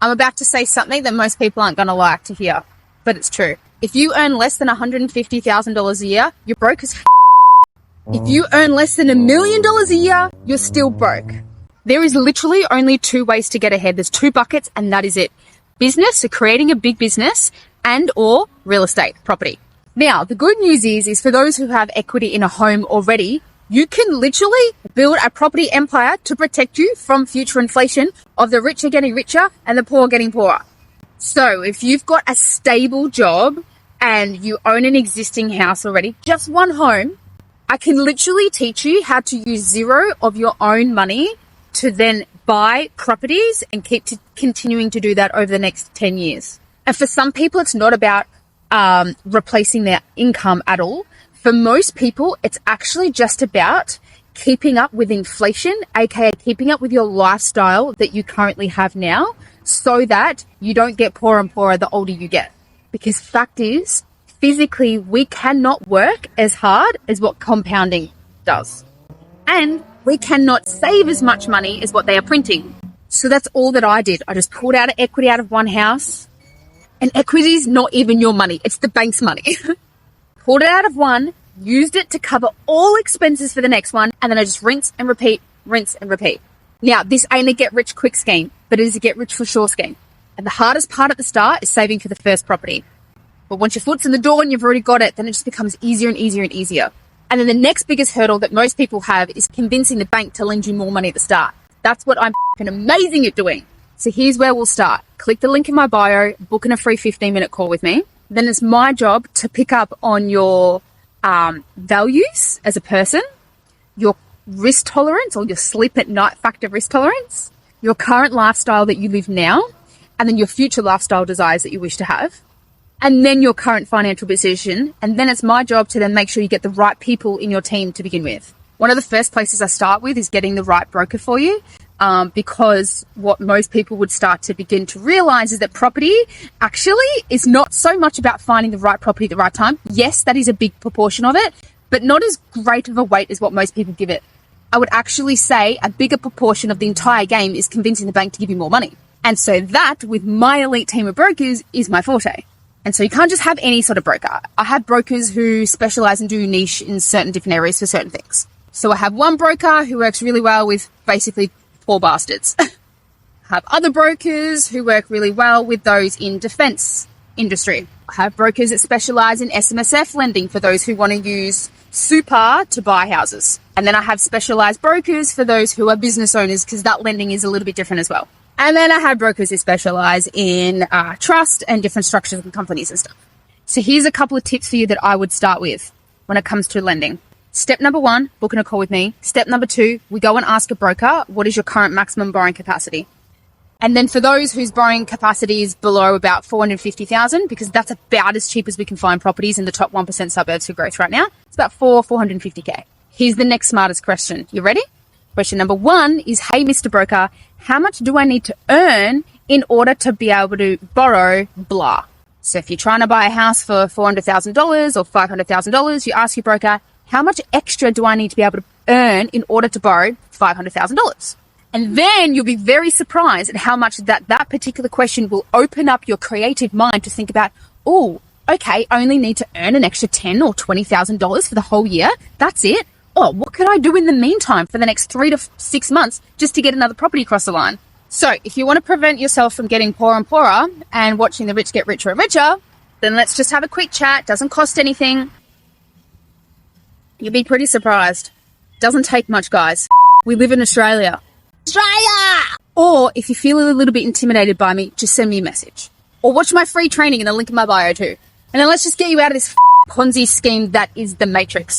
I'm about to say something that most people aren't going to like to hear, but it's true. If you earn less than $150,000 a year, you're broke as f***. If you earn less than $1 million a year, you're still broke. There is literally only two ways to get ahead. There's two buckets, and that is it. Business, so creating a big business, and or real estate, property. Now, the good news is for those who have equity in a home already, you can literally build a property empire to protect you from future inflation of the rich are getting richer and the poor getting poorer. So if you've got a stable job and you own an existing house already, just one home, I can literally teach you how to use zero of your own money to then buy properties and keep continuing to do that over the next 10 years. And for some people, it's not about replacing their income at all. For most people, it's actually just about keeping up with inflation, aka keeping up with your lifestyle that you currently have now, so that you don't get poorer and poorer the older you get. Because fact is, physically, we cannot work as hard as what compounding does. And we cannot save as much money as what they are printing. So that's all that I did. I just pulled out equity out of one house. And equity is not even your money. It's the bank's money. Pulled it out of one, used it to cover all expenses for the next one, and then I just rinse and repeat. Now, this ain't a get rich quick scheme, but it is a get rich for sure scheme. And the hardest part at the start is saving for the first property. But once your foot's in the door and you've already got it, then it just becomes easier and easier and easier. And then the next biggest hurdle that most people have is convincing the bank to lend you more money at the start. That's what I'm amazing at doing. So here's where we'll start. Click the link in my bio, book in a free 15-minute call with me. Then it's my job to pick up on your values as a person, your risk tolerance or your sleep at night factor risk tolerance, your current lifestyle that you live now, and then your future lifestyle desires that you wish to have, and then your current financial position. And then it's my job to then make sure you get the right people in your team to begin with. One of the first places I start with is getting the right broker for you. Because what most people would start to begin to realize is that property actually is not so much about finding the right property at the right time. Yes, that is a big proportion of it, but not as great of a weight as what most people give it. I would actually say a bigger proportion of the entire game is convincing the bank to give you more money. And so that, with my elite team of brokers, is my forte. And so you can't just have any sort of broker. I have brokers who specialize and do niche in certain different areas for certain things. So I have one broker who works really well with basically poor bastards. Have other brokers who work really well with those in defense industry. I have brokers that specialize in SMSF lending for those who want to use super to buy houses. And then I have specialized brokers for those who are business owners, because that lending is a little bit different as well. And then I have brokers who specialize in trust and different structures and companies and stuff. So here's a couple of tips for you that I would start with when it comes to lending. Step number 1, booking a call with me. Step number 2, we go and ask a broker, what is your current maximum borrowing capacity? And then for those whose borrowing capacity is below about $450,000, because that's about as cheap as we can find properties in the top 1% suburbs for growth right now, it's about $450K. Here's the next smartest question. You ready? Question number 1 is, hey, Mr. Broker, how much do I need to earn in order to be able to borrow blah? So if you're trying to buy a house for $400,000 or $500,000, you ask your broker, how much extra do I need to be able to earn in order to borrow $500,000? And then you'll be very surprised at how much that particular question will open up your creative mind to think about, oh, okay, I only need to earn an extra $10,000 or $20,000 for the whole year. That's it. Oh, what could I do in the meantime for the next 3 to 6 months just to get another property across the line? So if you want to prevent yourself from getting poorer and poorer and watching the rich get richer and richer, then let's just have a quick chat. Doesn't cost anything. You'll be pretty surprised. Doesn't take much, guys. We live in Australia. Or if you feel a little bit intimidated by me, just send me a message. Or watch my free training in the link in my bio too. And then let's just get you out of this Ponzi scheme that is the Matrix.